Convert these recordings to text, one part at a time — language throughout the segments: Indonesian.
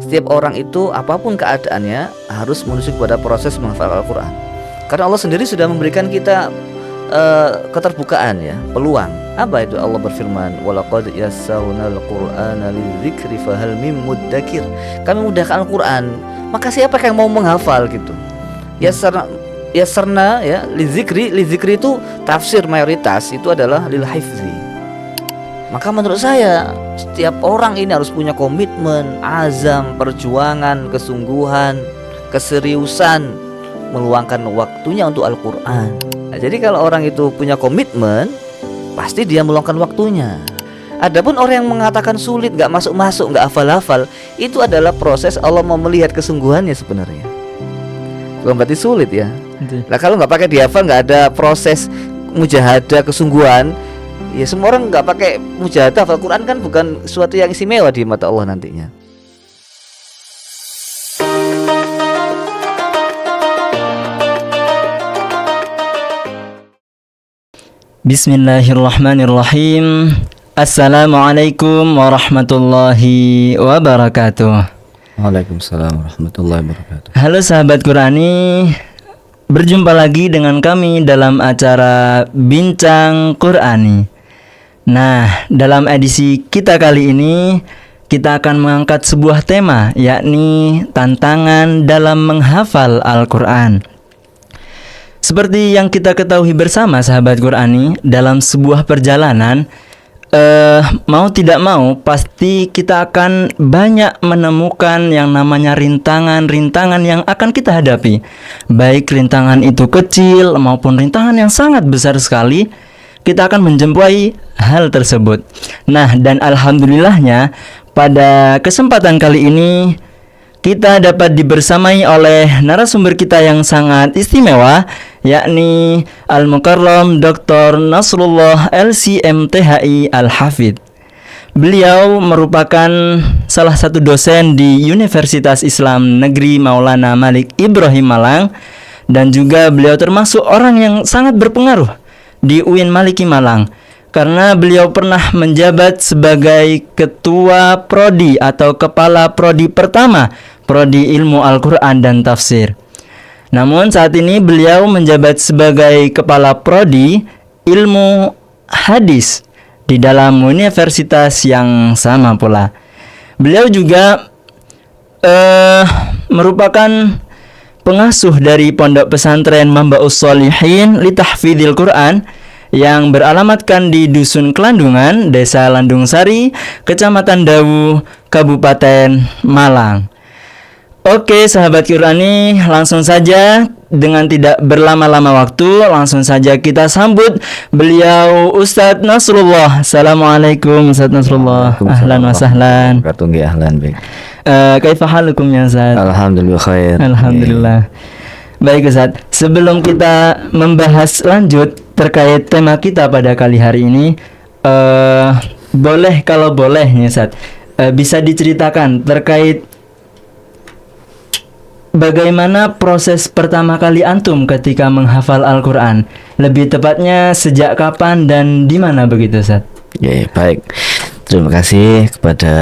setiap orang itu apapun keadaannya harus menuju kepada proses menghafal Al-Quran. Karena Allah sendiri sudah memberikan kita keterbukaan ya, peluang. Apa itu? Allah berfirman, walaqad yassarnal qur'ana lidzikri fahal mim muddakir. Kami mudahkan Al-Quran, maka siapa yang mau menghafal gitu. Yassarna ya, lidzikri itu tafsir mayoritas itu adalah lil hifzi. Maka menurut saya setiap orang ini harus punya komitmen, azam, perjuangan, kesungguhan, keseriusan meluangkan waktunya untuk Al-Quran. Nah, jadi kalau orang itu punya komitmen, pasti dia meluangkan waktunya. Adapun orang yang mengatakan sulit, gak masuk-masuk, gak hafal-hafal, itu adalah proses Allah mau melihat kesungguhannya sebenarnya. Bukan berarti sulit ya. Nah kalau gak pakai dihafal, gak ada proses mujahadah kesungguhan, ya semua orang nggak pakai mujahadah hafal Quran kan bukan sesuatu yang istimewa di mata Allah nantinya. Bismillahirrahmanirrahim. Assalamualaikum warahmatullahi wabarakatuh. Waalaikumsalam warahmatullahi wabarakatuh. Halo sahabat Qurani, berjumpa lagi dengan kami dalam acara Bincang Qurani. Nah, dalam edisi kita kali ini kita akan mengangkat sebuah tema, yakni tantangan dalam menghafal Al-Quran. Seperti yang kita ketahui bersama sahabat Qurani, dalam sebuah perjalanan mau tidak mau pasti kita akan banyak menemukan yang namanya rintangan-rintangan yang akan kita hadapi. Baik rintangan itu kecil maupun rintangan yang sangat besar sekali, kita akan menjumpai hal tersebut. Nah, dan alhamdulillahnya pada kesempatan kali ini kita dapat dibersamai oleh narasumber kita yang sangat istimewa, yakni Al-Mukarram Dr. Nasrullah LCMTHI Al-Hafidh. Beliau merupakan salah satu dosen di Universitas Islam Negeri Maulana Malik Ibrahim Malang, dan juga beliau termasuk orang yang sangat berpengaruh di UIN Maliki Malang, karena beliau pernah menjabat sebagai ketua prodi atau kepala prodi pertama, prodi ilmu Al-Quran dan tafsir. Namun saat ini beliau menjabat sebagai kepala prodi ilmu hadis di dalam universitas yang sama pula. Beliau juga merupakan pengasuh dari Pondok Pesantren Mambaus Sholihin li Tahfidzil Quran yang beralamatkan di Dusun Kelandungan, Desa Landung Sari, Kecamatan Dawu, Kabupaten Malang. Oke sahabat Qurani, langsung saja dengan tidak berlama-lama waktu, langsung saja kita sambut beliau Ustadz Nasrullah. Assalamualaikum Ustadz Nasrullah. Ahlan wa sahlan. Ahlan baik. Kaifa halukum ya Ustadz? Alhamdulillah khair. Alhamdulillah. Baik Ustadz, sebelum kita membahas lanjut terkait tema kita pada kali hari ini, kalau boleh nih Ustadz, bisa diceritakan terkait bagaimana proses pertama kali antum ketika menghafal Al-Quran? Lebih tepatnya sejak kapan dan di mana begitu Ustaz? Ya, baik. Terima kasih kepada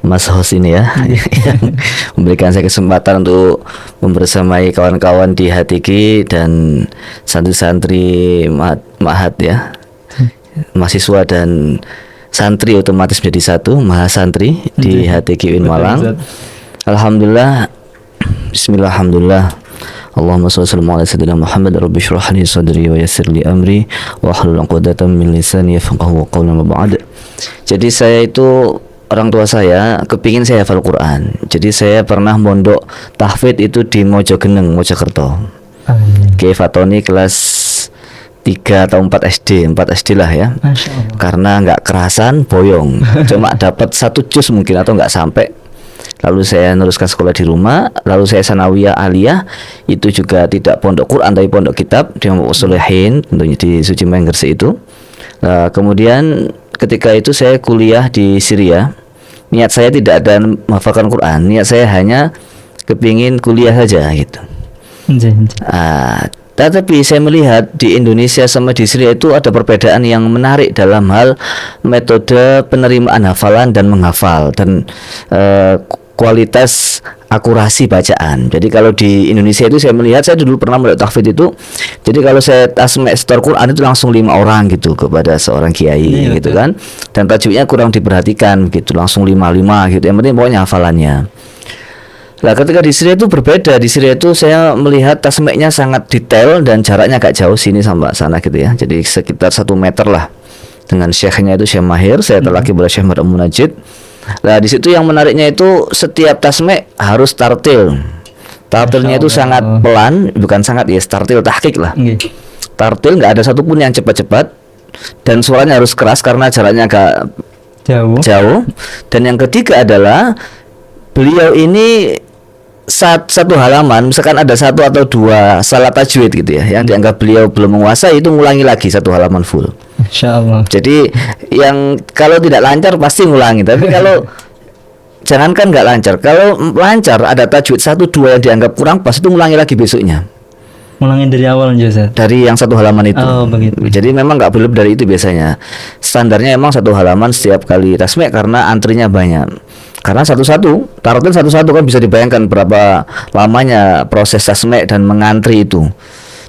Mas host ini ya yang memberikan saya kesempatan untuk membersamai kawan-kawan di HTQ dan santri-santri Ma'had ya, mahasiswa dan santri otomatis menjadi satu, mahasantri di HTQ UIN Malang. Alhamdulillah, bismillah, alhamdulillah. Allahumma shalli ala sayyidina Muhammad rabbi shrah li sadri wa yassir li amri wa hlul 'uqdatam min lisani yafqahu qawli ma ba'd. Jadi saya itu, orang tua saya kepingin saya hafal Quran. Jadi saya pernah mondok tahfidz itu di Mojogeneng, Mojokerto. Kiai Fatoni kelas 3 atau 4 SD lah ya. Karena nggak kerasan boyong, cuma dapat 1 juz mungkin atau nggak sampai. Lalu saya meneruskan sekolah di rumah. Lalu saya sanawiyah aliyah, itu juga tidak pondok Quran tapi pondok kitab di Mambaus Sholihin, tentunya di Suci Menggerse itu. Kemudian ketika itu saya kuliah di Syria. Niat saya tidak ada menghafalkan Quran, niat saya hanya kepingin kuliah saja gitu. Tetapi saya melihat di Indonesia sama di Syria itu ada perbedaan yang menarik dalam hal metode penerimaan hafalan dan menghafal dan kualitas akurasi bacaan. Jadi kalau di Indonesia itu saya melihat, saya dulu pernah melihat tahfidz itu. Jadi kalau saya tasmi' setor Quran itu langsung 5 orang gitu kepada seorang kiai gitu kan. Dan tajwidnya kurang diperhatikan gitu, langsung 5 gitu. Yang penting pokoknya hafalannya. Nah, ketika di Syria itu berbeda. Di Syria itu saya melihat tasmi'-nya sangat detail dan jaraknya agak jauh sini sampai sana gitu ya. Jadi sekitar 1 meter lah. Dengan syekhnya itu Syekh Mahir, saya terlaki pada Syekh Munajid. Nah, di situ yang menariknya itu setiap tasmi' harus tartil. Tartilnya itu sangat pelan, bukan sangat ya, tartil tahqiq lah. Tartil nggak ada satupun yang cepat-cepat dan suaranya harus keras karena jaraknya agak jauh. Dan yang ketiga adalah beliau ini satu halaman, misalkan ada 1 atau 2 salah tajwid gitu ya, yang dianggap beliau belum menguasai, itu ngulangi lagi 1 halaman full. Insyaallah. Jadi yang kalau tidak lancar pasti ngulangi, tapi kalau jangankan nggak lancar, kalau lancar ada tajwid 1-2 yang dianggap kurang pas, itu ngulangi lagi besoknya. Ngulangi dari awal aja, Ustaz. Dari yang 1 halaman itu. Oh, begitu. Jadi memang nggak boleh dari itu biasanya. Standarnya emang 1 halaman setiap kali tasmi' karena antrinya banyak. Karena satu-satu, tartil satu-satu kan bisa dibayangkan berapa lamanya proses tasmi' dan mengantri itu.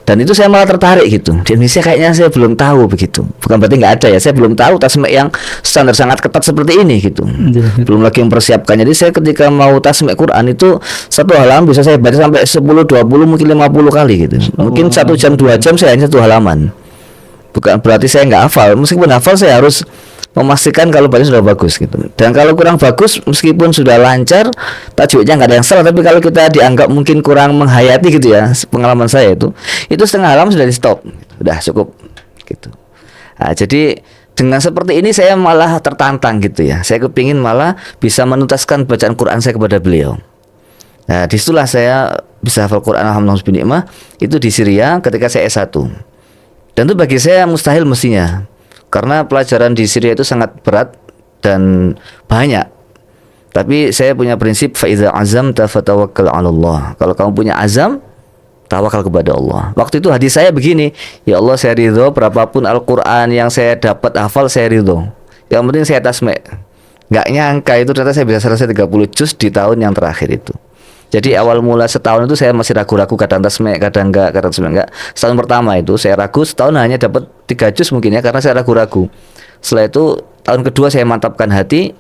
Dan itu saya malah tertarik gitu. Di Indonesia kayaknya saya belum tahu begitu. Bukan berarti nggak ada ya. Saya belum tahu tasmi' yang standar sangat ketat seperti ini gitu. Belum lagi mempersiapkan. Jadi saya ketika mau tasmi' Quran itu 1 halaman bisa saya baca sampai 10, 20, mungkin 50 kali gitu. Mungkin 1 jam 2 jam saya hanya 1 halaman. Bukan berarti saya nggak hafal. Meskipun hafal saya harus memastikan kalau bacaan sudah bagus gitu. Dan kalau kurang bagus, meskipun sudah lancar, tajwidnya nggak ada yang salah, tapi kalau kita dianggap mungkin kurang menghayati gitu ya, pengalaman saya itu setengah halaman sudah di stop, udah cukup gitu. Nah, jadi dengan seperti ini saya malah tertantang gitu ya. Saya kepingin malah bisa menuntaskan bacaan Quran saya kepada beliau. Nah, disitulah saya bisa hafal Quran alhamdulillah bin ni'mah itu di Syria ketika saya S1. Dan itu bagi saya mustahil mestinya. Karena pelajaran di Syria itu sangat berat dan banyak. Tapi saya punya prinsip fa iza azamta fatawakkal 'ala Allah. Kalau kamu punya azam, tawakal kepada Allah. Waktu itu hadis saya begini, ya Allah saya ridho berapapun Al-Qur'an yang saya dapat hafal saya ridho. Yang penting saya tasmi'. Nggak nyangka itu ternyata saya bisa selesai 30 juz di tahun yang terakhir itu. Jadi awal mula setahun itu saya masih ragu-ragu, kadang tasmi', kadang enggak. Setahun pertama itu saya ragu, setahun hanya dapat 3 juz mungkin ya, karena saya ragu-ragu. Setelah itu tahun kedua saya mantapkan hati,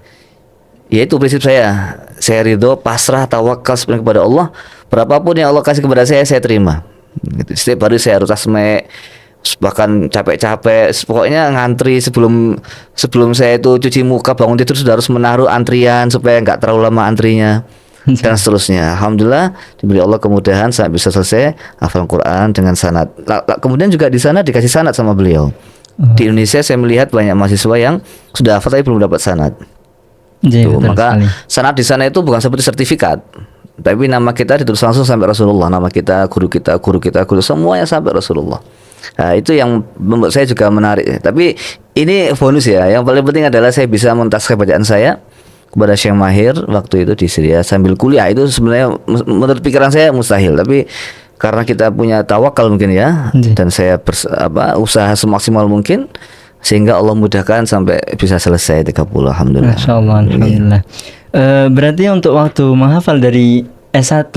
yaitu prinsip saya ridho, pasrah, tawakal sepenuhnya kepada Allah. Berapapun yang Allah kasih kepada saya terima. Gitu. Setiap hari saya harus tasmi', bahkan capek-capek, pokoknya ngantri sebelum saya itu cuci muka, bangun tidur sudah harus menaruh antrian supaya nggak terlalu lama antrinya. Dan seterusnya. Alhamdulillah diberi Allah kemudahan sampai bisa selesai hafal Quran dengan sanad. Kemudian juga di sana dikasih sanad sama beliau. Di Indonesia saya melihat banyak mahasiswa yang sudah hafal tapi belum dapat sanad. Maka sanad di sana itu bukan seperti sertifikat, tapi nama kita ditulis langsung sampai Rasulullah, nama kita, guru semuanya sampai Rasulullah. Nah, itu yang membuat saya juga menarik. Tapi ini bonus ya. Yang paling penting adalah saya bisa mentaskan bacaan saya kepada Syekh Mahir waktu itu di Syria sambil kuliah. Itu sebenarnya menurut pikiran saya mustahil, tapi karena kita punya tawakal mungkin ya, dan saya usaha semaksimal mungkin sehingga Allah mudahkan sampai bisa selesai 30. Alhamdulillah. Masyaallah, alhamdulillah. Berarti untuk waktu menghafal dari S1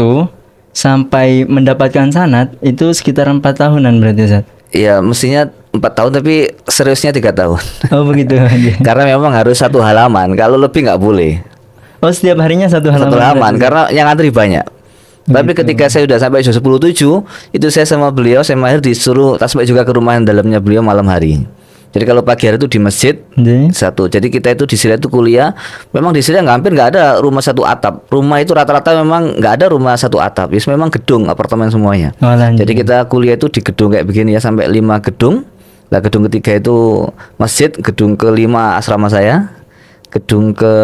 sampai mendapatkan sanad itu sekitar 4 tahunan berarti, Ustaz? Ya mestinya 4 tahun, tapi seriusnya 3 tahun. Oh begitu. Karena memang harus 1 halaman. Kalau lebih nggak boleh. Oh setiap harinya 1 halaman. 1 halaman karena yang antri banyak. Tapi ketika saya sudah sampai juz 10-7, itu saya sama beliau, saya Mahir disuruh tasbih juga ke rumah dalamnya beliau malam hari. Jadi kalau pagi hari itu di masjid satu. Jadi kita itu di Syria itu kuliah. Memang di Syria hampir nggak ada rumah 1 atap. Rumah itu rata-rata memang nggak ada rumah 1 atap. Yes, memang gedung, apartemen semuanya. Jadi kita kuliah itu di gedung kayak begini ya, sampai 5 gedung. Nah, gedung ketiga itu masjid, gedung kelima asrama saya, gedung ke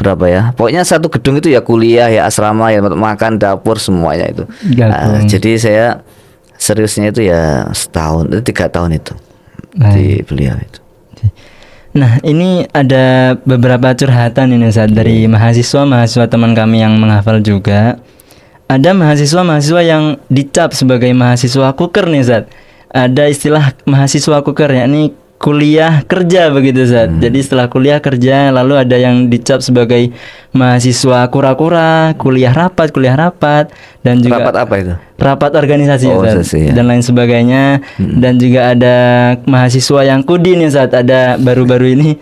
berapa ya? Pokoknya 1 gedung itu ya kuliah, ya asrama, ya makan, dapur, semuanya itu. Jadi saya seriusnya itu ya 3 tahun itu di beliau itu. Nah ini ada beberapa curhatan ini Ustaz dari mahasiswa teman kami yang menghafal juga. ada mahasiswa yang dicap sebagai mahasiswa kuker nih Ustaz. Ada istilah mahasiswa kuker, yakni kuliah kerja begitu Ustaz. Jadi setelah kuliah kerja, lalu ada yang dicap sebagai mahasiswa kura-kura, kuliah rapat, dan juga Rapat apa itu? rapat organisasi Oh, Ustaz, organisasi, ya. dan lain sebagainya. Dan juga ada mahasiswa yang kudi nih Ustaz. Ada baru-baru ini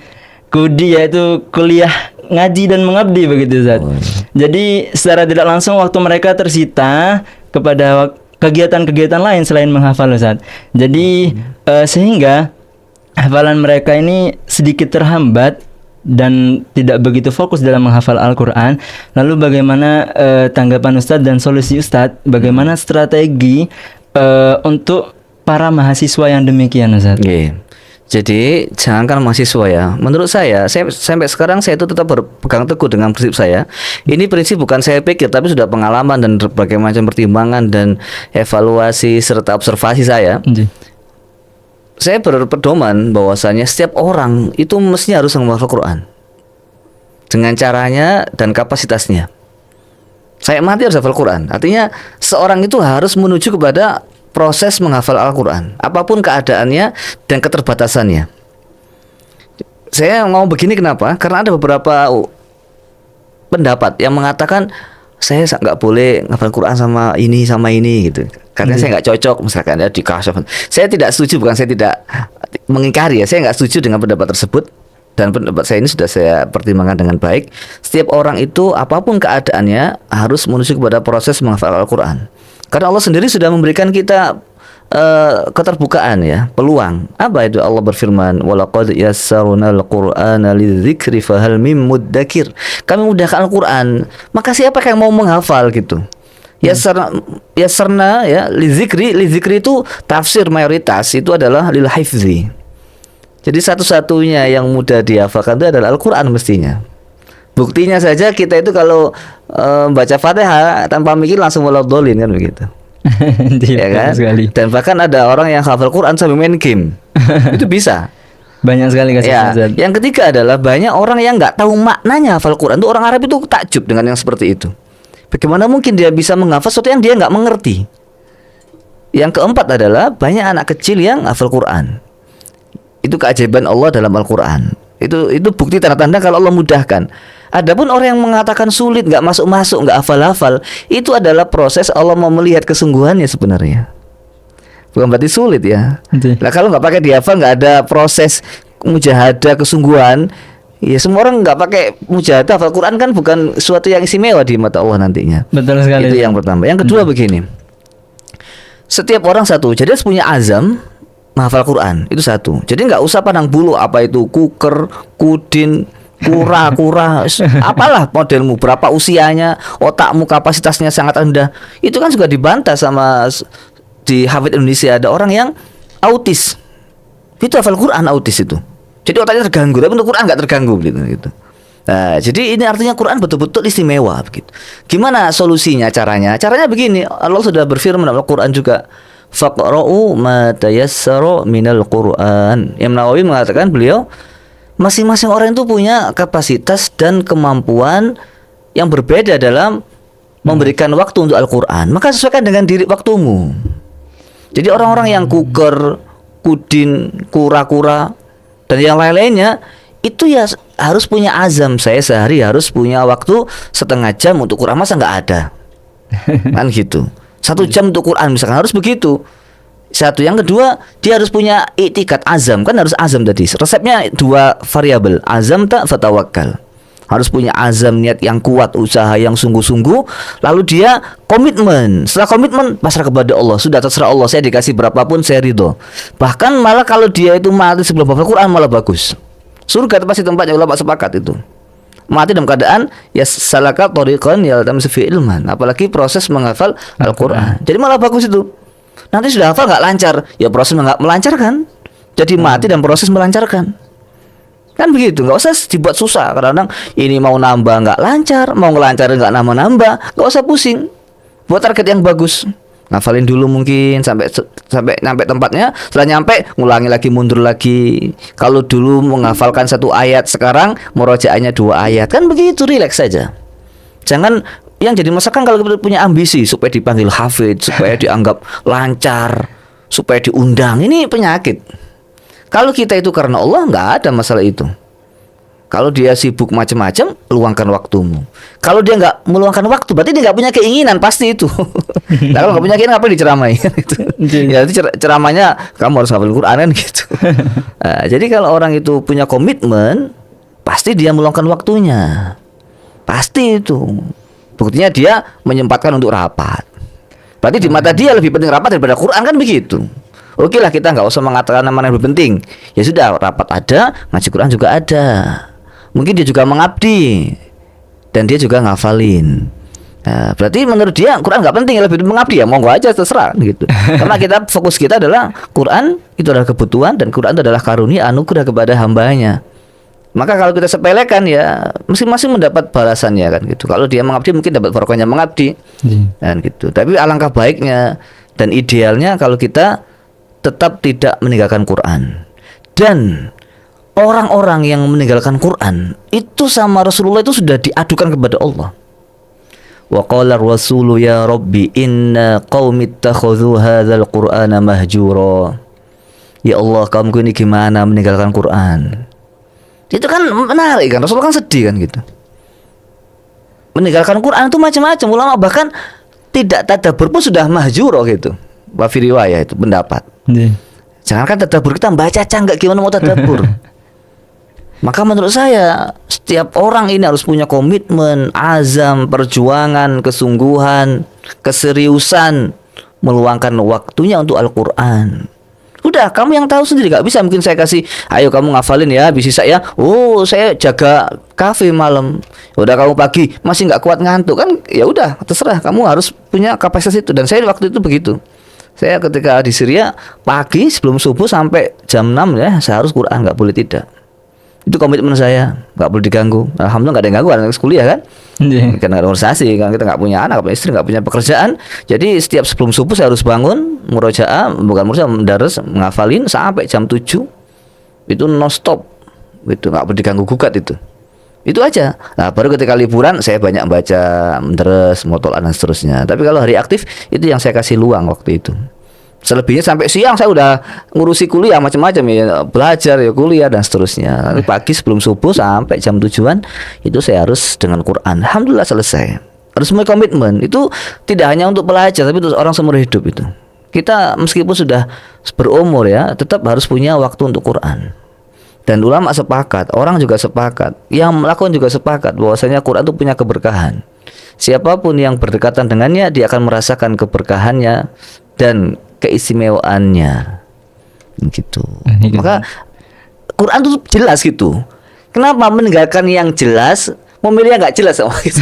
kudi, yaitu kuliah ngaji dan mengabdi begitu Ustaz. Jadi secara tidak langsung waktu mereka tersita kepada kegiatan-kegiatan lain selain menghafal Ustaz. Jadi sehingga hafalan mereka ini sedikit terhambat dan tidak begitu fokus dalam menghafal Al-Quran. Lalu bagaimana tanggapan Ustadz dan solusi Ustadz? Bagaimana strategi untuk para mahasiswa yang demikian Ustadz? Oke. Jadi jangankan mahasiswa ya. Menurut saya sampai sekarang saya itu tetap berpegang teguh dengan prinsip saya. Ini prinsip bukan saya pikir, tapi sudah pengalaman dan berbagai macam pertimbangan dan evaluasi serta observasi saya. Saya berpedoman bahwasanya setiap orang itu mestinya harus menghafal Quran dengan caranya dan kapasitasnya. Saya mati harus hafal Quran. Artinya seorang itu harus menuju kepada proses menghafal Al-Quran, apapun keadaannya dan keterbatasannya. Saya mau begini kenapa? Karena ada beberapa pendapat yang mengatakan saya nggak boleh menghafal Quran sama ini gitu. Karena saya nggak cocok, misalkan ya di kasaf. Saya tidak setuju, bukan saya tidak mengingkari ya. Saya nggak setuju dengan pendapat tersebut. Dan pendapat saya ini sudah saya pertimbangkan dengan baik. Setiap orang itu apapun keadaannya harus menuju kepada proses menghafal Al-Quran. Karena Allah sendiri sudah memberikan kita keterbukaan ya, peluang. Apa itu? Allah berfirman, "Walaqad yassarnal Qur'ana lidzikri fahal mim muddakir." Kami mudahkan Al-Quran, maka siapa yang mau menghafal gitu? Yassarna ya, lidzikri itu tafsir mayoritas itu adalah lil hifzi. Jadi satu-satunya yang mudah dihafalkan itu adalah Al-Quran mestinya. Buktinya saja kita itu kalau baca Fatihah tanpa mikir langsung waladhdallin kan begitu. Ya kan? Sekali. Dan bahkan ada orang yang hafal Quran sambil main game. Itu bisa. Banyak sekali Ya. Ustaz. Yang ketiga adalah banyak orang yang nggak tahu maknanya hafal Quran. Itu orang Arab itu takjub dengan yang seperti itu. Bagaimana mungkin dia bisa menghafal sesuatu yang dia nggak mengerti? Yang keempat adalah banyak anak kecil yang hafal Quran. Itu keajaiban Allah dalam Al-Quran. Itu bukti tanda-tanda kalau Allah mudahkan. Adapun orang yang mengatakan sulit, nggak masuk-masuk, nggak hafal-hafal, itu adalah proses Allah mau melihat kesungguhannya sebenarnya. Bukan berarti sulit ya. Nah kalau nggak pakai dihafal, nggak ada proses mujahadah kesungguhan, ya semua orang nggak pakai mujahadah hafal Quran kan bukan suatu yang istimewa di mata Allah nantinya. Betul sekali. Itu yang pertama. Yang kedua begini, setiap orang satu, jadi harus punya azam menghafal Quran, itu satu. Jadi nggak usah pandang bulu apa itu kuker, kudin, kura-kura, apalah modelmu, berapa usianya, otakmu kapasitasnya sangat rendah. Itu kan juga dibantah sama di Hafidz Indonesia, ada orang yang autis. Itu hafal Quran autis itu. Jadi otaknya terganggu, tapi untuk Quran nggak terganggu gitu. Nah, jadi ini artinya Quran betul-betul istimewa begitu. Gimana solusinya caranya? Caranya begini, Allah sudah berfirman dalam Al-Quran juga, faqra'u ma tayassara minal Qur'an. Imam Nawawi mengatakan, beliau masing-masing orang itu punya kapasitas dan kemampuan yang berbeda dalam memberikan waktu untuk Al-Quran. Maka sesuaikan dengan diri waktumu. Jadi orang-orang yang kuker, kudin, kura-kura dan yang lain-lainnya itu ya harus punya azam. Saya sehari harus punya waktu setengah jam untuk Quran, masa nggak ada? Kan gitu. 1 jam untuk Quran misalkan, harus begitu. Satu, yang kedua dia harus punya i'tikad, azam. Kan harus azam tadi. Resepnya 2 variabel, azam tak fatawakkal. Harus punya azam, niat yang kuat, usaha yang sungguh-sungguh. Lalu dia komitmen. Setelah komitmen pasrah kepada Allah. Sudah terserah Allah, saya dikasih berapapun saya ridho. Bahkan malah kalau dia itu mati sebelum hafal Quran malah bagus. Surga itu pasti tempatnya, ulama sepakat itu. Mati dalam keadaan ya salaka thariqan yaltamisu fi ilman, apalagi proses menghafal Al-Quran. Jadi malah bagus itu. Nanti sudah hafal nggak lancar, ya proses melancarkan. Jadi mati dan proses melancarkan. Kan begitu, nggak usah dibuat susah. Kadang-kadang ini mau nambah nggak lancar, mau ngelancarin nggak nambah, nggak usah pusing. Buat target yang bagus. Ngafalin dulu mungkin sampai nyampe tempatnya. Setelah nyampe ngulangi lagi, mundur lagi. Kalau dulu menghafalkan 1 ayat, sekarang murojaahnya 2 ayat. Kan begitu, rileks saja. Jangan yang jadi masalah kan kalau kita punya ambisi supaya dipanggil hafid, supaya dianggap lancar, supaya diundang, ini penyakit. Kalau kita itu karena Allah, nggak ada masalah itu. Kalau dia sibuk macam-macam, luangkan waktumu. Kalau dia nggak meluangkan waktu, berarti dia nggak punya keinginan, pasti itu. Nah, kalau nggak punya keinginan, apa diceramai? Ya, itu ceramahnya kamu harus hafal Quran kan gitu. Nah, jadi kalau orang itu punya komitmen, pasti dia meluangkan waktunya. Pasti itu. Buktinya dia menyempatkan untuk rapat. Berarti di mata dia lebih penting rapat daripada Quran, kan begitu. Oke lah, kita nggak usah mengatakan mana yang lebih penting. Ya sudah, rapat ada, ngaji Quran juga ada. Mungkin dia juga mengabdi dan dia juga ngafalin. Nah, berarti menurut dia Quran nggak penting, lebih mengabdi, ya monggo aja, terserah gitu. Karena kita fokus kita adalah Quran itu adalah kebutuhan dan Quran itu adalah karunia anugerah kepada hambanya. Maka kalau kita sepelekan, ya masing-masing mendapat balasannya kan gitu. Kalau dia mengabdi mungkin dapat barokahnya mengabdi kan gitu. Tapi alangkah baiknya dan idealnya kalau kita tetap tidak meninggalkan Quran. Dan orang-orang yang meninggalkan Quran itu sama Rasulullah itu sudah diadukan kepada Allah. Wa qala ar-rasulu ya rabbi inna qaumi ittakhadhu hadzal qur'ana mahjura. Ya Allah, kaumku ini gimana meninggalkan Quran? Itu kan menarik kan, Rasulullah kan sedih kan gitu. Meninggalkan Quran itu macam-macam, ulama bahkan tidak tadabbur pun sudah mahjura gitu. Wa fi riwayah itu pendapat. Jangankan tadabbur, kita baca nggak gimana mau tadabbur. Maka menurut saya setiap orang ini harus punya komitmen, azam, perjuangan, kesungguhan, keseriusan meluangkan waktunya untuk Al-Quran. Udah, kamu yang tahu sendiri, gak bisa mungkin saya kasih, ayo kamu ngafalin ya, bisa ya. Oh, saya jaga kafe malam. Udah, kamu pagi masih nggak kuat ngantuk kan? Ya udah, terserah. Kamu harus punya kapasitas itu. Dan saya waktu itu begitu. Saya ketika di Syria pagi sebelum subuh sampai jam 6 ya, saya harus Quran, nggak boleh tidak. Itu komitmen saya, nggak boleh diganggu. Alhamdulillah nggak ada yang ganggu, anak kuliah kan. Karena ada organisasi, kan kita nggak punya anak, nggak punya istri, nggak punya pekerjaan. Jadi setiap sebelum subuh saya harus bangun, murojaah, bukan murojaah, mendaras, menghafalin sampai jam 7. Itu non stop, itu nggak boleh diganggu gugat itu. Itu aja. Nah, baru ketika liburan saya banyak baca, mendaras, mutola'ah dan seterusnya. Tapi kalau hari aktif itu yang saya kasih luang waktu itu. Selebihnya sampai siang saya udah ngurusi kuliah macam-macam ya, belajar ya, kuliah dan seterusnya. Nanti pagi sebelum subuh sampai jam 7-an itu saya harus dengan Quran. Alhamdulillah selesai. Harus mulai komitmen. Itu tidak hanya untuk pelajar tapi untuk orang seumur hidup itu. Kita meskipun sudah berumur ya, tetap harus punya waktu untuk Quran. Dan ulama sepakat, orang juga sepakat, yang melakukan juga sepakat bahwasanya Quran itu punya keberkahan. Siapapun yang berdekatan dengannya dia akan merasakan keberkahannya dan keistimewaannya gitu. Maka Quran itu jelas gitu. Kenapa meninggalkan yang jelas, memilih yang nggak jelas sama gitu.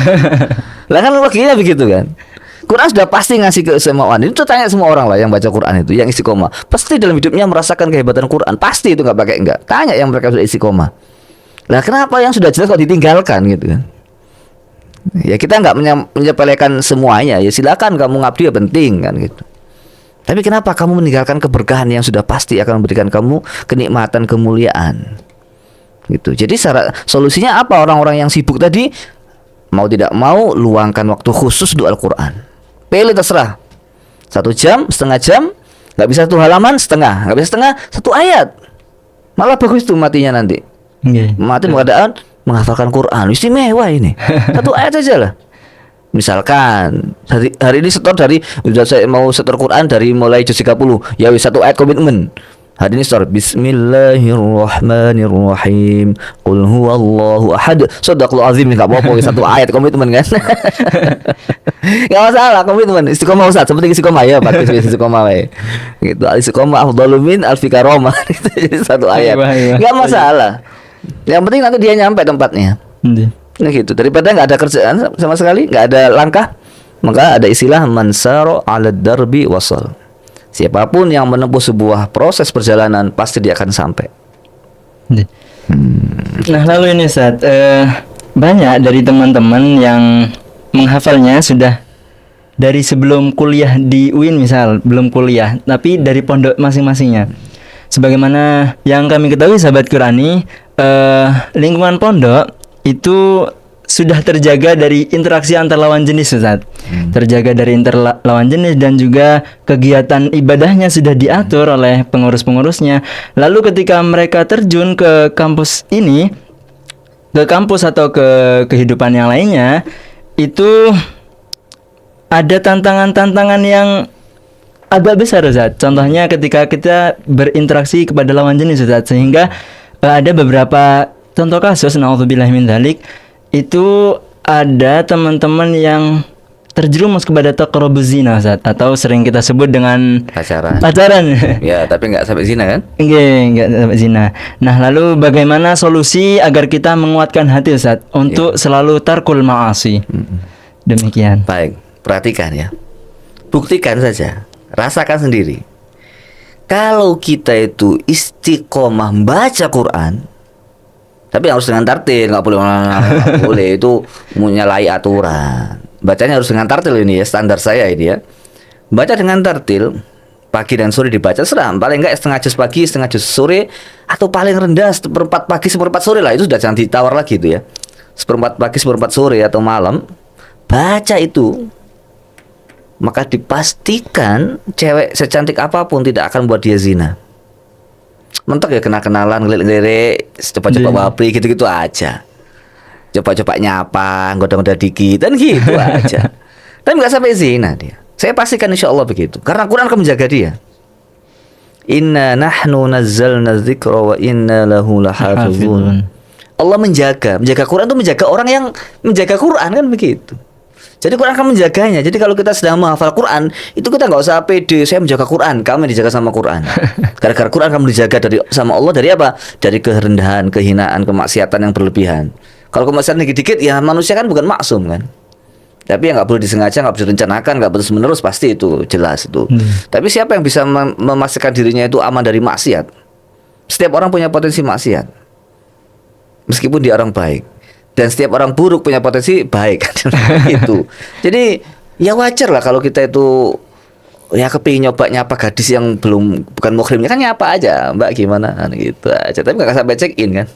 Lah kan logikanya begitu kan. Quran sudah pasti ngasih keistimewaan. Itu tanya semua orang lah yang baca Quran itu, yang istiqomah. Pasti dalam hidupnya merasakan kehebatan Quran. Pasti itu nggak pakai enggak. Tanya yang mereka sudah istiqomah. Lah kenapa yang sudah jelas kok ditinggalkan gitu kan? Ya kita nggak menyepelekan semuanya. Ya silakan kamu ngabdi ya penting kan gitu. Tapi kenapa kamu meninggalkan keberkahan yang sudah pasti akan memberikan kamu kenikmatan, kemuliaan gitu. Jadi solusinya apa? Orang-orang yang sibuk tadi mau tidak mau luangkan waktu khusus untuk Al-Quran. Pilih terserah. 1 jam, setengah jam. Gak bisa 1 halaman, setengah. Gak bisa setengah, 1 ayat. Malah bagus tuh matinya nanti. Mati keadaan menghafalkan Quran. Istimewa ini. 1 ayat saja lah. Misalkan hari ini setor dari, sudah saya mau setor Quran dari mulai juz 30. Ya wis 1 ayat komitmen. Hari ini setor Bismillahirrahmanirrahim. Qul huwallahu ahad. Shadaqallahu azim. Enggak apa-apa 1 ayat komitmen kan. Enggak masalah komitmen. Istiqomah Ustaz, seperti istiqomah ya, bagus istiqomah wae. Gitu. Istiqomah afdhalu min alfi karamah. Itu 1 ayat. Enggak masalah. Yang penting nanti dia nyampe tempatnya. Nah gitu, daripada nggak ada kerjaan sama sekali, nggak ada langkah, maka ada istilah mansaro ala darbi wasal. Siapapun yang menempuh sebuah proses perjalanan pasti dia akan sampai. Nah lalu ini Ustaz, banyak dari teman-teman yang menghafalnya sudah dari sebelum kuliah di UIN misal, belum kuliah, tapi dari pondok masing-masingnya. Sebagaimana yang kami ketahui sahabat Qurani, lingkungan pondok itu sudah terjaga dari interaksi antar lawan jenis Ustaz. Terjaga dari lawan jenis dan juga kegiatan ibadahnya sudah diatur oleh pengurus-pengurusnya. Lalu ketika mereka terjun ke kampus ini, ke kampus atau ke kehidupan yang lainnya, itu ada tantangan-tantangan yang agak besar Ustaz. Contohnya ketika kita berinteraksi kepada lawan jenis Ustaz, sehingga ada beberapa contoh kasus, naudzubillah min dzalik, itu ada teman-teman yang terjerumus kepada taqrabuz zina Ustaz, atau sering kita sebut dengan pacaran. Ya, tapi nggak sampai zina kan? Nggak sampai zina. Nah, lalu bagaimana solusi agar kita menguatkan hati Ustaz untuk selalu tarkul ma'asi? Demikian. Baik, perhatikan ya. Buktikan saja, rasakan sendiri. Kalau kita itu istiqomah baca Quran, tapi harus dengan tartil, nggak boleh itu menyalahi aturan. Bacanya harus dengan tartil ini ya, standar saya ini ya. Baca dengan tartil, pagi dan sore dibaca serah, paling enggak setengah juz pagi, setengah juz sore, atau paling rendah seperempat pagi, seperempat sore lah, itu sudah jangan ditawar lagi itu ya. Seperempat pagi, seperempat sore atau malam, baca itu. Maka dipastikan cewek secantik apapun tidak akan buat dia zina. Mentok ya kenal-kenalan, ngelirik-ngelirik, coba-coba wabri gitu-gitu aja. Coba-coba nyapa, ngoda-ngoda dikit, dan gitu aja. Tapi nggak sampai zina dia. Saya pastikan insya Allah begitu. Karena Quran akan menjaga dia. Inna nahnu nazzalna dzikra wa inna lahu lahafizun. Allah menjaga Quran itu menjaga orang yang menjaga Quran kan begitu. Jadi Quran akan menjaganya. Jadi kalau kita sedang menghafal Quran, itu kita nggak usah pede, saya menjaga Quran, kamu yang dijaga sama Quran. Gara-gara Quran kamu dijaga sama Allah dari apa? Dari kerendahan, kehinaan, kemaksiatan yang berlebihan. Kalau kemaksiatan dikit-dikit, ya manusia kan bukan maksum kan. Tapi yang nggak boleh disengaja, nggak boleh direncanakan, nggak terus menerus, pasti itu jelas itu. Tapi siapa yang bisa memastikan dirinya itu aman dari maksiat? Setiap orang punya potensi maksiat, meskipun dia orang baik. Dan setiap orang buruk punya potensi baik. Gitu. Jadi ya wajar lah kalau kita itu ya kepingin nyoba nyapa gadis yang bukan muhrimnya, kan nyapa aja, Mbak gimana gitu aja, tapi nggak sampai check in kan.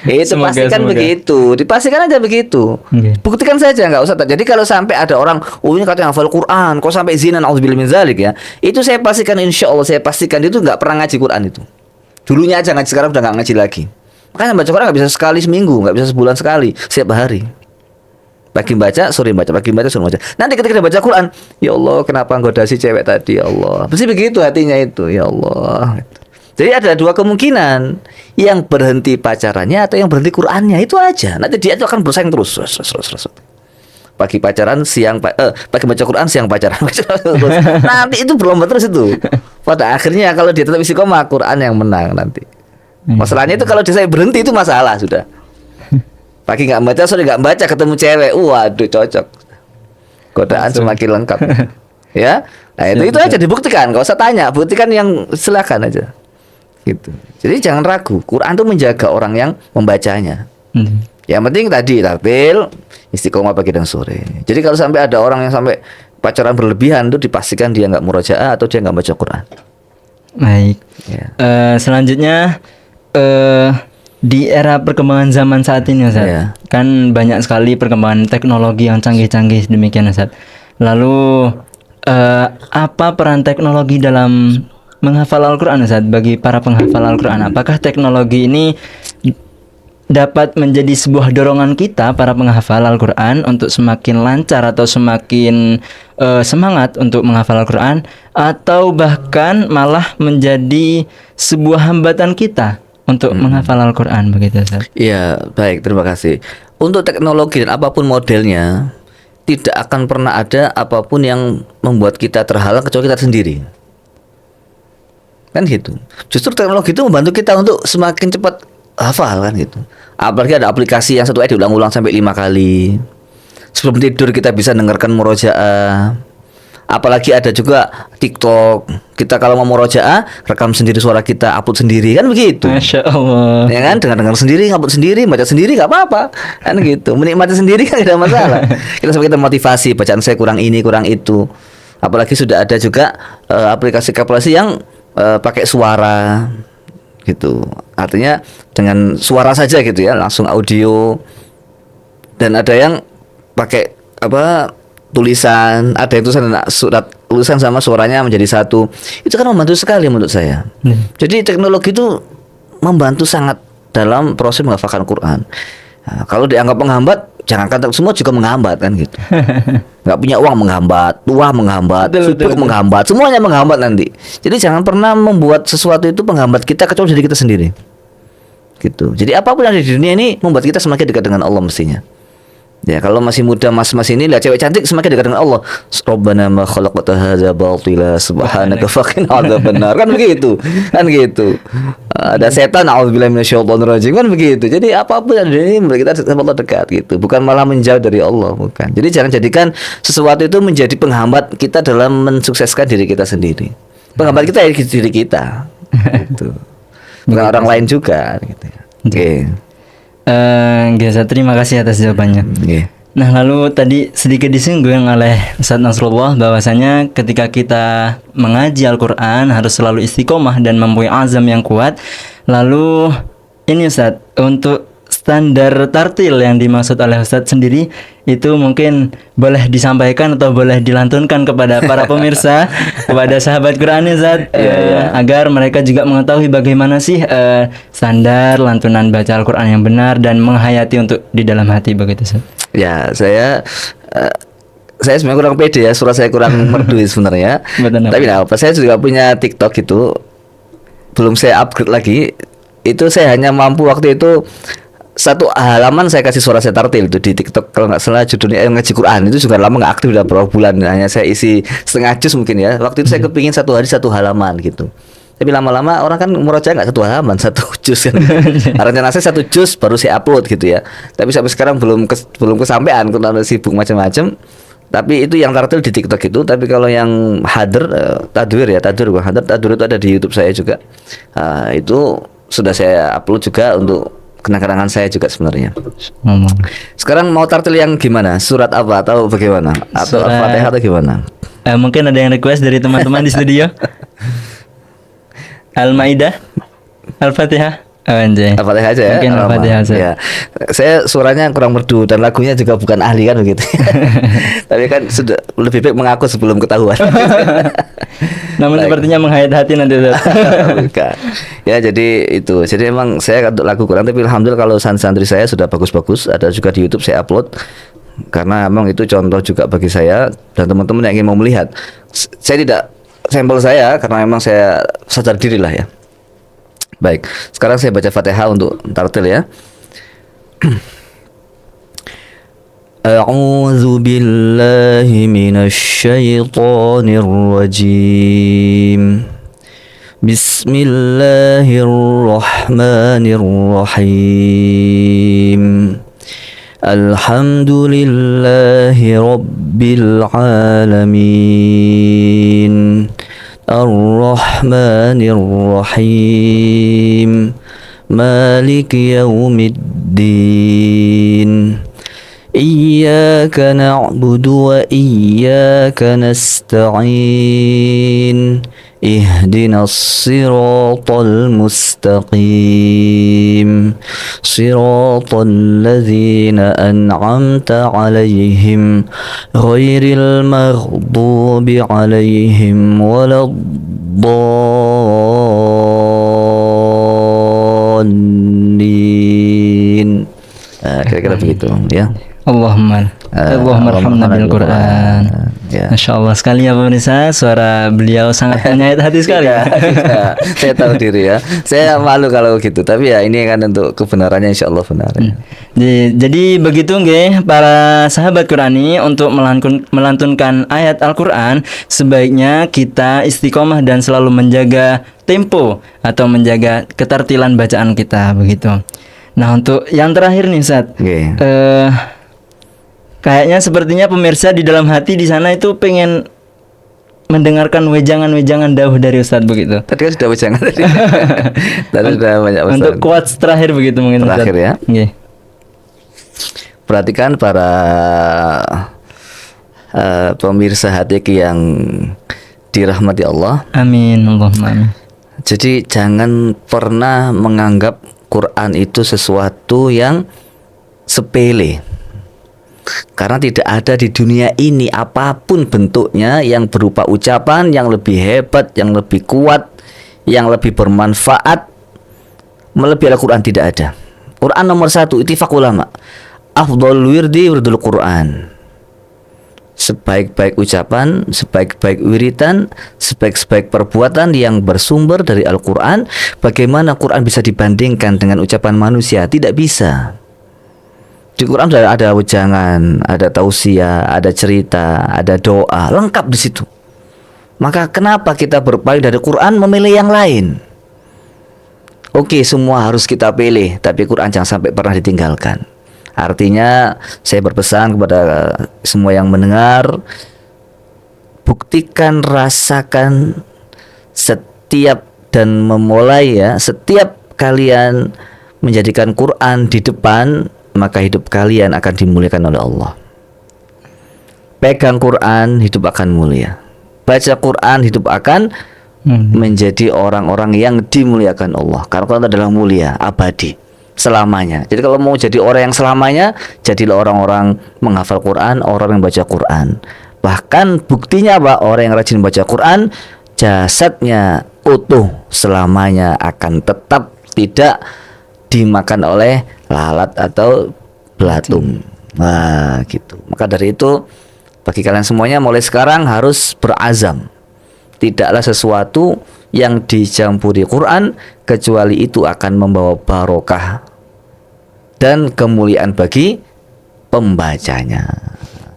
Itu pastikan begitu, dipastikan aja begitu. Buktikan saja, nggak usah. Jadi kalau sampai ada orang ini katanya hafal Quran kok sampai zina, naudzubillah min dzalik ya, itu saya pastikan, insya Allah saya pastikan itu nggak pernah ngaji Quran itu. Dulunya aja ngaji, sekarang udah nggak ngaji lagi. Makanya baca Quran nggak bisa sekali seminggu, nggak bisa sebulan sekali, setiap hari. Pagi baca, sore baca, pagi baca, sore baca. Nanti ketika dia baca Quran, ya Allah, kenapa nggoda si cewek tadi, ya Allah. Pasti begitu hatinya itu, ya Allah. Jadi ada dua kemungkinan, yang berhenti pacarannya atau yang berhenti Qurannya, itu aja. Nanti dia itu akan bersaing terus. Pagi pacaran, pagi baca Quran, siang pacaran. Nanti itu berlomba terus itu. Pada akhirnya kalau dia tetap istiqomah, Quran yang menang nanti. Masalahnya itu kalau saya berhenti itu masalah sudah. Pagi nggak baca, sore nggak baca, ketemu cewek, waduh cocok. Godaan semakin lengkap. Ya, nah itu aja dibuktikan, nggak usah tanya, buktikan yang silakan aja. Gitu. Jadi jangan ragu, Quran itu menjaga orang yang membacanya. Yang penting tadi tartil, istiqomah pagi dan sore. Jadi kalau sampai ada orang yang sampai pacaran berlebihan, itu dipastikan dia nggak murojaah atau dia nggak baca Quran. Baik. Ya. Selanjutnya. Di era perkembangan zaman saat ini Ustaz, kan banyak sekali perkembangan teknologi yang canggih-canggih demikian Ustaz. Lalu apa peran teknologi dalam menghafal Al-Quran Ustaz bagi para penghafal Al-Quran? Apakah teknologi ini dapat menjadi sebuah dorongan kita para penghafal Al-Quran untuk semakin lancar atau semakin semangat untuk menghafal Al-Quran, atau bahkan malah menjadi sebuah hambatan kita untuk menghafal Al-Quran begitu Ustaz? Iya, baik, terima kasih. Untuk teknologi dan apapun modelnya, tidak akan pernah ada apapun yang membuat kita terhalang kecuali kita sendiri. Kan gitu. Justru teknologi itu membantu kita untuk semakin cepat hafal kan gitu. Apalagi ada aplikasi yang satu ayat diulang-ulang sampai 5 kali. Sebelum tidur kita bisa dengarkan murojaah. Apalagi ada juga TikTok. Kita kalau mau murojaah, rekam sendiri suara kita, upload sendiri, kan begitu. Masya Allah. Ya kan, dengar sendiri, upload sendiri, baca sendiri, nggak apa-apa, kan gitu. Menikmati sendiri kan tidak masalah. Kita motivasi, bacaan saya kurang ini, kurang itu. Apalagi sudah ada juga aplikasi yang pakai suara, gitu. Artinya dengan suara saja gitu ya, langsung audio. Dan ada yang pakai apa tulisan, ada yang surat tulisan sama suaranya menjadi satu. Itu kan membantu sekali menurut saya. Jadi teknologi itu membantu sangat dalam proses menghafalkan Quran. Nah, kalau dianggap menghambat, jangankan semua juga menghambat kan gitu. Nggak punya uang menghambat, tua menghambat, supir menghambat, semuanya menghambat nanti. Jadi jangan pernah membuat sesuatu itu penghambat kita kecuali diri kita sendiri. Gitu. Jadi apapun yang ada di dunia ini membuat kita semakin dekat dengan Allah mestinya. Ya, kalau masih muda mas-mas ini lihat cewek cantik semakin dekat dengan Allah. Rabbana ma khalaqta hadza batila subhanaka faqina adzabannar. Kan begitu. Kan gitu. Ada setan, a'udzubillahi minasyaitonir rajim, kan begitu. Jadi apapun yang ada ini kita sama Allah dekat gitu. Bukan malah menjauh dari Allah, bukan. Jadi jangan jadikan sesuatu itu menjadi penghambat kita dalam mensukseskan diri kita sendiri. Penghambat kita ya diri kita. Gitu. Bukan orang lain juga gitu. Oke. Ustaz, terima kasih atas jawabannya. Nah, lalu tadi sedikit disinggung oleh Ustaz Nasrullah bahwasanya ketika kita mengaji Al-Quran harus selalu istiqomah dan mempunyai azam yang kuat. Lalu ini Ustaz, untuk standar tartil yang dimaksud oleh Ustaz sendiri itu mungkin boleh disampaikan atau boleh dilantunkan kepada para pemirsa, kepada sahabat Quran Ustaz, agar mereka juga mengetahui bagaimana sih standar lantunan baca Al-Quran yang benar dan menghayati untuk di dalam hati begitu Ustaz. Ya, saya sebenarnya kurang pede ya, suara saya kurang merdu sebenarnya. Tapi nah, apa, saya juga punya TikTok itu, belum saya upgrade lagi. Itu saya hanya mampu waktu itu satu halaman saya kasih suara saya tartil itu di TikTok, kalau nggak salah judulnya ngaji Quran. Itu juga lama nggak aktif, udah berapa bulan, hanya saya isi setengah juz mungkin ya. Waktu itu saya kepingin satu hari satu halaman gitu. Tapi lama-lama orang kan murojaah nggak satu halaman, satu juz kan. Rencana saya satu juz baru saya upload gitu ya. Tapi sampai sekarang belum kesampaian karena sibuk macam-macam. Tapi itu yang tartil di TikTok itu. Tapi kalau yang hadir tadur itu ada di YouTube saya juga. Itu sudah saya upload juga untuk kenang-kenangan saya juga sebenarnya. Sekarang mau tartil yang gimana? Surat apa atau bagaimana? Atau Al-Fatihah atau gimana? Mungkin ada yang request dari teman-teman di studio. Al-Maidah, Al-Fatihah. Al-Fatihah aja ya. Mungkin Al-Fatihah aja. Ya. Saya suaranya kurang merdu dan lagunya juga bukan ahli kan begitu. Tapi kan sudah lebih baik mengaku sebelum ketahuan. Namun sepertinya menghayat hati nanti. Bukan. Ya, jadi itu. Jadi emang saya untuk lagu Quran, tapi alhamdulillah kalau santri saya sudah bagus-bagus, ada juga di YouTube saya upload. Karena emang itu contoh juga bagi saya dan teman-teman yang ingin mau melihat. Saya tidak sampel saya karena emang saya sadar diri lah ya. Baik, sekarang saya baca Fatihah untuk tartil ya. A'udzu billahi minasy syaithanir rajim. Bismillahirrahmanirrahim. Alhamdulillahi rabbil alamin. Ar-Rahmanir Rahim. Maliki yaumiddin. Iyyaka na'budu wa iyyaka nasta'in. Ihdinas siratal mustaqim. Siratal ladzina an'amta 'alaihim ghairil maghdubi 'alaihim waladdallin. Kira-kira begitu ya. Allahumma arhamna bil Quran. Ya. Masya Allah sekali ya pemirsa, suara beliau sangat menyayat hati sekali. Saya tahu diri ya. Saya malu kalau gitu, tapi ya ini kan untuk kebenarannya insya Allah benar. Jadi begitu nggih para sahabat Qurani, untuk melantunkan ayat Al-Quran sebaiknya kita istiqomah dan selalu menjaga tempo atau menjaga ketartilan bacaan kita begitu. Nah, untuk yang terakhir nih Ustaz, kayaknya sepertinya pemirsa di dalam hati di sana itu pengen mendengarkan wejangan-wejangan dawuh dari Ustadz begitu. Tadi kan sudah wejangan tadi. Tadi sudah banyak pesan. Untuk quotes terakhir begitu mungkin terakhir Ustadz. Ya. Okay. Perhatikan para pemirsa HTQ yang dirahmati Allah. Amin, Allahumma amin. Jadi jangan pernah menganggap Quran itu sesuatu yang sepele. Karena tidak ada di dunia ini apapun bentuknya yang berupa ucapan yang lebih hebat, yang lebih kuat, yang lebih bermanfaat melebihi Al-Quran. Tidak ada. Quran nomor 1, ittifaq ulama, afdhalul wirdi wirdul Quran. Sebaik-baik ucapan, sebaik-baik wiritan, sebaik-baik perbuatan yang bersumber dari Al-Quran. Bagaimana Quran bisa dibandingkan dengan ucapan manusia? Tidak bisa. Di Quran sudah ada wejangan, ada tausiah, ada cerita, ada doa, lengkap di situ. Maka kenapa kita berpaling dari Quran memilih yang lain? Oke, semua harus kita pilih, tapi Quran jangan sampai pernah ditinggalkan. Artinya saya berpesan kepada semua yang mendengar, buktikan, rasakan setiap dan memulai ya, setiap kalian menjadikan Quran di depan, maka hidup kalian akan dimuliakan oleh Allah. Pegang Quran, hidup akan mulia. Baca Quran, hidup akan menjadi orang-orang yang dimuliakan Allah. Karena Quran adalah mulia, abadi, selamanya. Jadi kalau mau jadi orang yang selamanya, jadilah orang-orang menghafal Quran, orang yang baca Quran. Bahkan buktinya apa? Orang yang rajin baca Quran, jasadnya utuh selamanya, akan tetap tidak dimakan oleh lalat atau belatung. Nah, gitu. Maka dari itu, bagi kalian semuanya mulai sekarang harus berazam. Tidaklah sesuatu yang dicampuri Quran kecuali itu akan membawa barokah dan kemuliaan bagi pembacanya.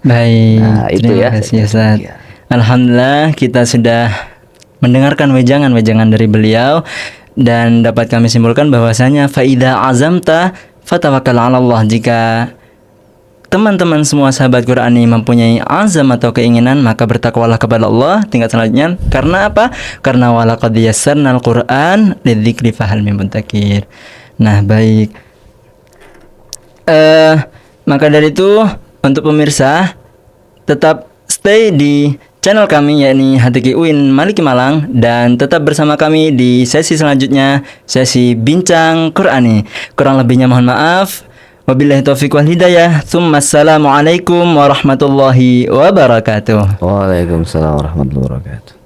Baik, Nah, itu terima ya. kasih Ustaz. Ya. Alhamdulillah kita sudah mendengarkan wejangan-wejangan dari beliau, dan dapat kami simpulkan bahwasanya faida azamta fatawakkal 'ala Allah. Jika teman-teman semua sahabat Qurani mempunyai azam atau keinginan, maka bertakwalah kepada Allah. Tingkat selanjutnya, karena apa? Karena walaqad yassarnal Qur'an lidzikri fahal min mudzakir. Nah, baik. Maka dari itu, untuk pemirsa tetap stay di channel kami, yakni HTQ UIN Maliki Malang, dan tetap bersama kami di sesi selanjutnya, sesi Bincang Qurani. Kurang lebihnya mohon maaf. Wabillahi taufiq wal hidayah. Assalamualaikum warahmatullahi wabarakatuh. Waalaikumsalam warahmatullahi wabarakatuh.